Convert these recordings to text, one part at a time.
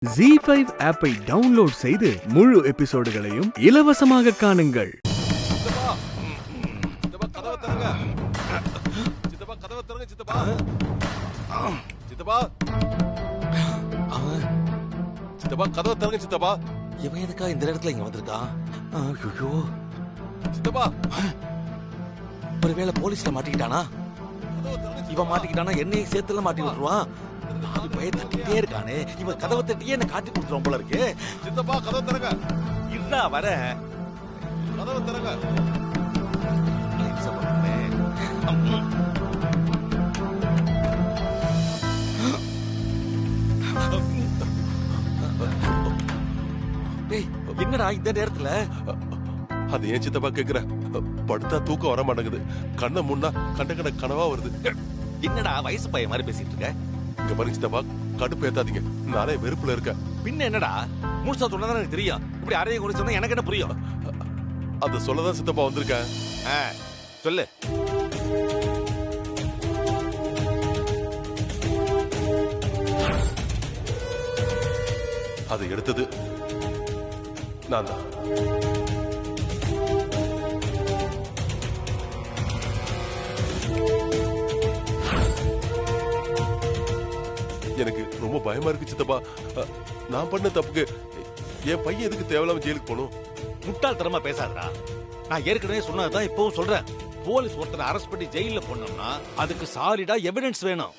ZEE5 ஆப்பை download செய்து முழு எபிசோடுகளையும் இலவசமாக காணுங்கள். இவன் எதுக்கா இந்த இடத்துல இங்க வந்திருக்கான்? ஐயோ சித்தப்பா, ஒருவேளை போலீஸ்ல மாட்டிக்கிட்டானா? இவன் மாட்டிக்கிட்டானா என்னையும் சேர்த்துல மாட்டி விட்டுருவான். அது பயத்துக்கிட்டே இருக்கானே, இவன் கதவை தட்டியே என்ன காட்டி கொடுத்துருவோம் போல இருக்கு. சித்தப்பா கதவை திறங்க. இல்ல வர கதவை திறங்க. என்னடா இந்த நேரத்துல? அது ஏன் சித்தப்பா கேக்குற? படுத்தா தூக்கம் வர மாட்டேங்குது. கண்ணை முன்னா கண்ட கனவா வருது. என்னடா வயசு பையன் மாதிரி பேசிட்டு இருக்க? இங்க பாருங்க சித்தப்பா, கடுப்பு ஏத்தாதீங்க. நானே வெறுப்புல இருக்கேன். பின்ன என்னடா, முழுசா சொன்னதான் எனக்கு தெரியும். இப்படி அறைய குறிச்சு சொன்னா எனக்கு என்ன புரியும்? அத சொல்லதான் சித்தப்பா வந்திருக்கேன். சொல்லு. அதை எடுத்தது நான் தான். எனக்கு ரொம்ப பயமா இருக்கு சித்தப்பா. நான் பண்ண தப்புக்கு என் பையன் எதுக்கு தேவையில்லாம ஜெயிலுக்கு போகணும்? முட்டாள்தனமா பேசாதடா. நான் ஏற்கனவே சொன்னதுதான் இப்பவும் சொல்றேன். போலீஸ் ஒருத்தரை அரெஸ்ட் பண்ணி ஜெயில போனோம்னா அதுக்கு சாலிடா எவிடன்ஸ் வேணும்.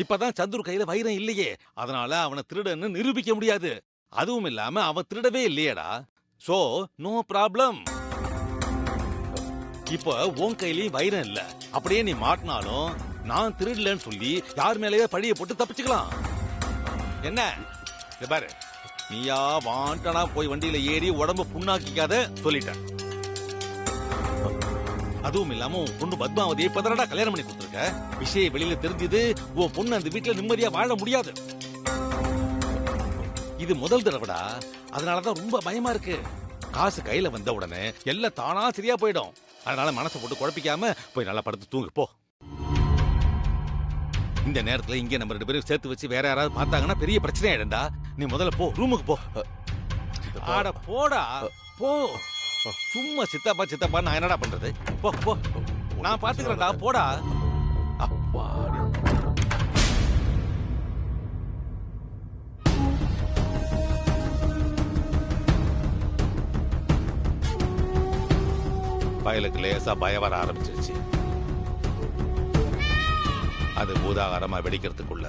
இப்பதான் சந்துரு கையில வைரம் இல்லையே, அதனால அவனை திருடன்னு நிரூபிக்க முடியாது. அதுவும் இல்லாம அவன் திருடவே இல்லையேடா. So no problem. இப்ப உன் கையிலயும் வைரம் இல்ல. அப்படியே நீ மாட்டினாலும் நான் திருடலன்னு சொல்லி யார் மேலேயே பழிய போட்டு தப்பிச்சுக்கலாம். என்ன பாரு, நீயா வாண்டனா போய் வண்டியில ஏறி உடம்பு புண்ணாக்கிக்காத சொல்லிட்டேன். அதுவும் இல்லாம உன் பொண்ணு பத்மாவதியை இப்பதானடா கல்யாணம் பண்ணி கொடுத்துருக்க. விஷயம் வெளியில தெரிஞ்சது, உன் பொண்ணு அந்த வீட்டுல நிம்மதியா வாழ முடியாது. இது முதல் தடவைடா, அதனாலதான் ரொம்ப பயமா இருக்கு. காசு கையில வந்த உடனே எல்லாம் தானா சரியா போயிடும். அதனால மனசை போட்டு குழப்பிக்காம போய் நல்லா படுத்து தூங்கு போ. இந்த நேரத்துல இங்க நம்ம 2 பேரும் சேர்த்து வச்சு வேற யாராவது பார்த்தாங்கன்னா பெரிய பிரச்சனை ஆயிடும்டா. நீ முதல்ல போ, ரூமுக்கு போ. ஆட போடா போ. சும்மா சித்தப்பா சித்தப்பா நான் என்னடா பண்றது? போ போ, நான் பாத்துக்கிறேன்டா, போடா. அப்பா பயலுக்கு லேசா பயம் வர ஆரம்பிச்சிருச்சு. அது பூதாகாரமா வெடிக்கிறதுக்குள்ள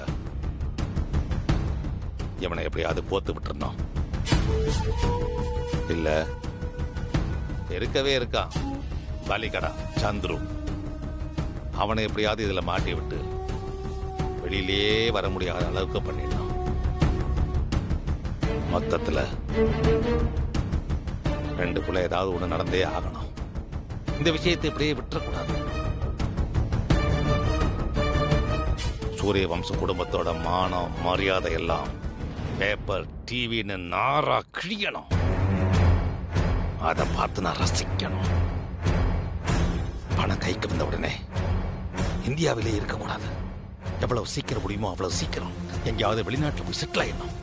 இவனை எப்படியாவது போத்து விட்டுறணும். இல்ல இருக்கவே இருக்கான் பலிகடா சந்துரு. அவனை எப்படியாவது இதுல மாட்டி விட்டு வெளியிலேயே வர முடியாத அளவுக்கு பண்ணிடணும். மொத்தத்துல 2 ஏதாவது ஒண்ணு நடந்தே ஆகணும். இந்த விஷயத்தை இப்படியே விட்டுறக்கூடாது. சூரிய வம்ச குடும்பத்தோட மானம் மரியாதை எல்லாம் பேப்பர் டிவின்னு நாரா கிழியணும். அதை பார்த்து நான் ரசிக்கணும். பணம் கைக்கு வந்த உடனே இந்தியாவிலே இருக்கக்கூடாது. எவ்வளவு சீக்கிரம் முடியுமோ அவ்வளவு சீக்கிரம் எங்கேயாவது வெளிநாட்டில் போய் செட்டில் ஆயிடணும்.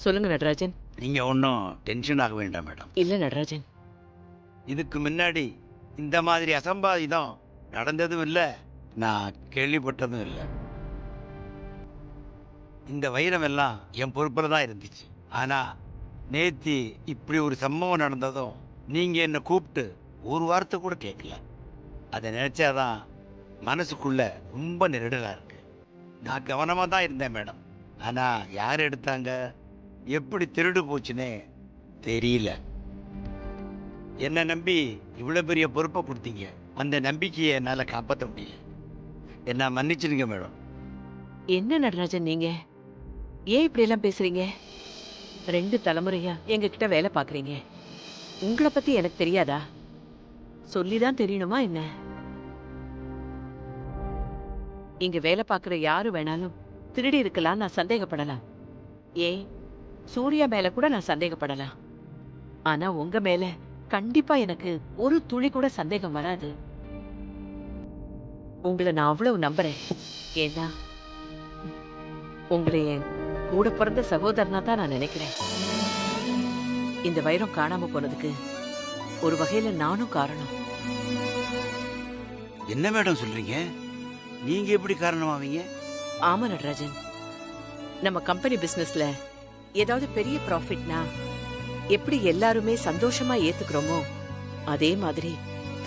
சொல்லுங்க நடராஜன். நீங்க ஒன்றும் டென்ஷன் ஆக வேண்டாம் மேடம். இல்ல நடராஜன், இதுக்கு முன்னாடி இந்த மாதிரி அசம்பாவிதம் நடந்ததும் இல்லை, நான் கேள்விப்பட்டதும் இல்லை. இந்த வைரம் எல்லாம் என் பொறுப்பில் தான் இருந்துச்சு. ஆனா நேத்தி இப்படி ஒரு சம்பவம் நடந்ததும் நீங்க என்னை கூப்பிட்டு ஒரு வார்த்தை கூட கேட்கல. அதை நினைச்சாதான் மனசுக்குள்ள ரொம்ப நெருடலா இருக்கு. நான் கவனமா தான் இருந்தேன் மேடம். ஆனா யார் எடுத்தாங்க, எப்படி திருடு போச்சுன்னே தெரியல. என்ன நம்பி இவ்வளவு பெரிய பொறுப்பை கொடுத்தீங்க. அந்த நம்பிக்கையை என்னால் காப்பாற்ற முடியல. என்ன மன்னிச்சிருங்க மேடம். என்ன நடராஜன் நீங்க ஏன் இப்படி எல்லாம் பேசுறீங்க? 2 தலைமுறையா எங்க கிட்ட வேலை பாக்குறீங்க. உங்களை பத்தி எனக்கு தெரியாதா? சொல்லிதான் தெரியணுமா என்ன? இங்க வேலை பாக்குற யாரு வேணாலும் திருடி இருக்கலாம், நான் சந்தேகப்படலாம். ஏன் சூர்யா மேல கூட நான் சந்தேகப்படலாம். ஆனா உங்க மேல கண்டிப்பா எனக்கு ஒரு துளி கூட சந்தேகம் வராது. உங்களை நான் அவ்வளவு நம்புறேன். ஏன்னா உங்களை என் கூட பிறந்த சகோதரனா தான் நான் நினைக்கிறேன். இந்த வைரம் காணாம போனதுக்கு ஒரு வகையில நானும் காரணம். என்ன மேடம் சொல்றீங்க? நீங்க எப்படி காரணமாவீங்க? ஆமா நடராஜன், நம்ம கம்பெனி பிசினஸ்ல ஏதாவது பெரிய ப்ராஃபிட்னா எப்படி எல்லாருமே சந்தோஷமா ஏத்துக்கிறோமோ அதே மாதிரி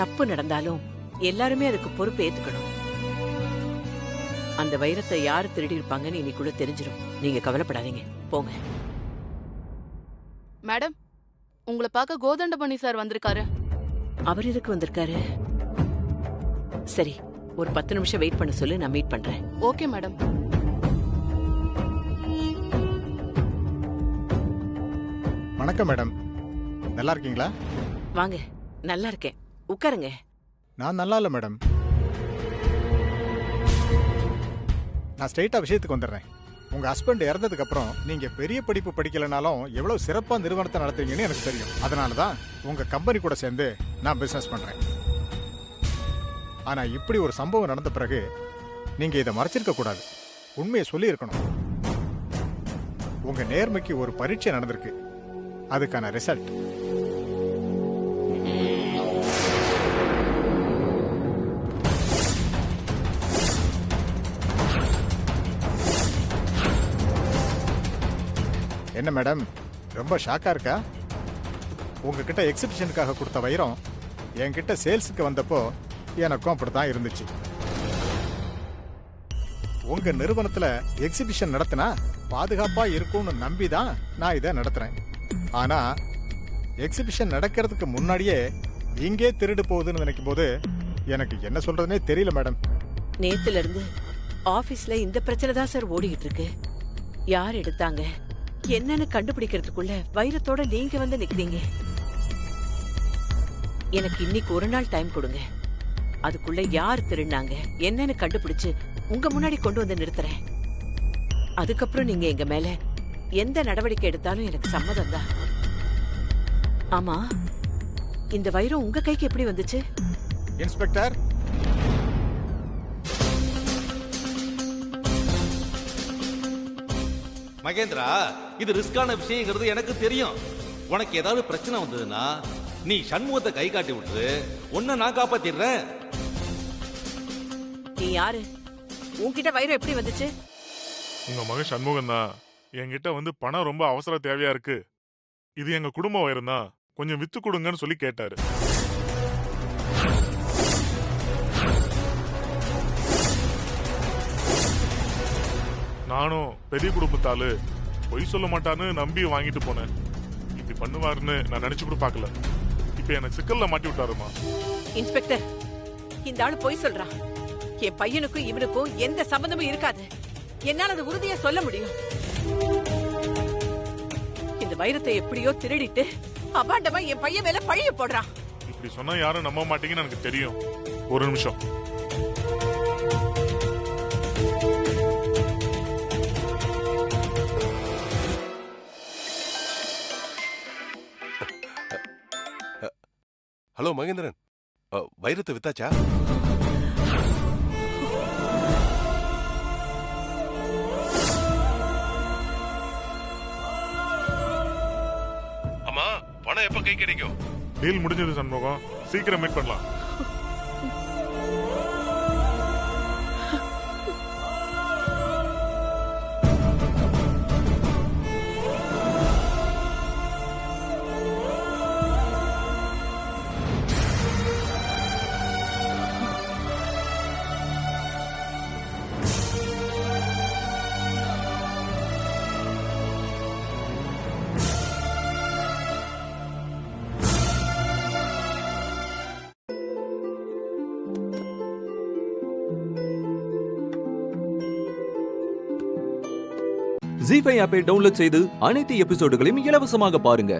தப்பு நடந்தாலும் எல்லாருமே அதுக்கு பொறுப்பு ஏத்துக்கணும். அந்த வைரத்தை யாரு திருடி இருப்பாங்கன்னு இன்னைக்குள்ள தெரிஞ்சிடும். நீங்க கவலைப்படாதீங்க, போங்க. மேடம், உங்களை பார்க்க கோதண்டபணி சார் வந்திருக்காரு. அவர் எதுக்கு வந்திருக்காரு? சரி, ஒரு 10 நிமிஷம் வெயிட் பண்ண சொல்லு, நான் மீட் பண்றேன். Okay madam. வணக்கம் மேடம், நல்லா இருக்கீங்களா? வாங்க, நல்லா இருக்கேன், உட்காருங்க. நான் நல்லா இல்லை மேடம். நான் ஸ்ட்ரெயிட்டாக விஷயத்துக்கு வந்துடுறேன். உங்கள் ஹஸ்பண்ட் இறந்ததுக்கு அப்புறம் நீங்கள் பெரிய படிப்பு படிக்கலைனாலும் எவ்வளோ சிறப்பாக நிறுவனத்தை நடத்துவீங்கன்னு எனக்கு தெரியும். அதனால தான் உங்கள் கம்பெனி கூட சேர்ந்து நான் பிஸ்னஸ் பண்ணுறேன். ஆனால் இப்படி ஒரு சம்பவம் நடந்த பிறகு நீங்கள் இதை மறைச்சிருக்க கூடாது, உண்மையை சொல்லியிருக்கணும். உங்கள் நேர்மைக்கு ஒரு பரீட்சை நடந்திருக்கு, அதுக்கான ரிசல்ட். என்ன மேடம், ரொம்ப ஷாக்கா இருக்கா? உங்ககிட்ட எக்ஸிபிஷனுக்காக கொடுத்த வைரம் என்கிட்ட சேல்ஸுக்கு வந்தப்போ எனக்கும் அப்படித்தான் இருந்துச்சு. உங்க நிறுவனத்துல எக்ஸிபிஷன் நடத்தினா பாதுகாப்பா இருக்கும்னு நம்பிதான் நான் இதை நடத்துறேன். ஆனா எக்ஸிபிஷன் நடக்கிறதுக்கு முன்னாடியே இங்கே திருடு போகுதுன்னு நினைக்கும் போது எனக்கு என்ன சொல்றதுனே தெரியல மேடம். நேத்துல இருந்து ஆபீஸ்ல இந்த பிரச்சனை தான் சார் ஓடிக்கிட்டு இருக்கு. யார் எடுத்தாங்க என்னன்னு கண்டுபிடிக்கிறதுக்குள்ள வைரத்தோட நீங்க வந்து நிக்கிறீங்க. எனக்கு இன்னைக்கு ஒரு நாள் டைம் கொடுங்க. அதுக்குள்ள யார் திருடினாங்க என்னன்னு கண்டுபிடிச்சு உங்க முன்னாடி கொண்டு வந்து நிறுத்துறேன். அதுக்கப்புறம் நீங்க எங்க மேல எந்த நடவடிக்கை எடுத்தாலும் எனக்கு சம்மதம் தான். ஆமா, இந்த வைரம் உங்க கைக்கு எப்படி வந்துச்சு? இன்ஸ்பெக்டர், மகேந்திரா, இது ரிஸ்கான விஷயங்கிறது எனக்கு தெரியும். உனக்கு ஏதாவது பிரச்சனை வந்ததுன்னா நீ சண்முகத்தை கை காட்டி விட்டுரு, உன்னை நான் காப்பாத்திடுறேன். நீ யாரு? உன்கிட்ட வைரம் எப்படி வந்துச்சு? உங்க மகன் சண்முகம் தான் என்கிட்ட வந்து பணம் ரொம்ப அவசர தேவையா இருக்கு, இது எங்க குடும்ப வைரம் தான், கொஞ்சம் வித்து கொடுங்கன்னு சொல்லி கேட்டாரு. நானும் பெரிய குடும்பத்தாலு பொய் சொல்ல மாட்டான்னு நம்பி வாங்கிட்டு போனேன். இப்படி பண்ணுவாருன்னு நான் நினைச்சு கூட பார்க்கல. இப்ப எனக்கு சிக்கல்ல மாட்டி விட்டாருமா. இன்ஸ்பெக்டர், இந்த ஆளு பொய் சொல்றான். என் பையனுக்கும் இவனுக்கும் எந்த சம்பந்தமும் இருக்காது. என்னால அது உறுதியா சொல்ல முடியும். இந்த வைரத்தை எப்படியோ திருடிட்டு அபாண்டமா என் பையன் மேல பழிய போடுறான். இப்படி சொன்னா யாரும் நம்ப மாட்டீங்கன்னு எனக்கு தெரியும். ஒரு நிமிஷம். ஹலோ மகேந்திரன், வைரத்தை வித்தாச்சா? அம்மா, பணம் எப்ப கை கிடைக்கும்? டீல் முடிஞ்சது சண்முகம், சீக்கிரம் மீட் பண்ணலாம். ஜீ5 ஆப்பை டவுன்லோட் செய்து அனைத்து எபிசோடுகளையும் இலவசமாக பாருங்க.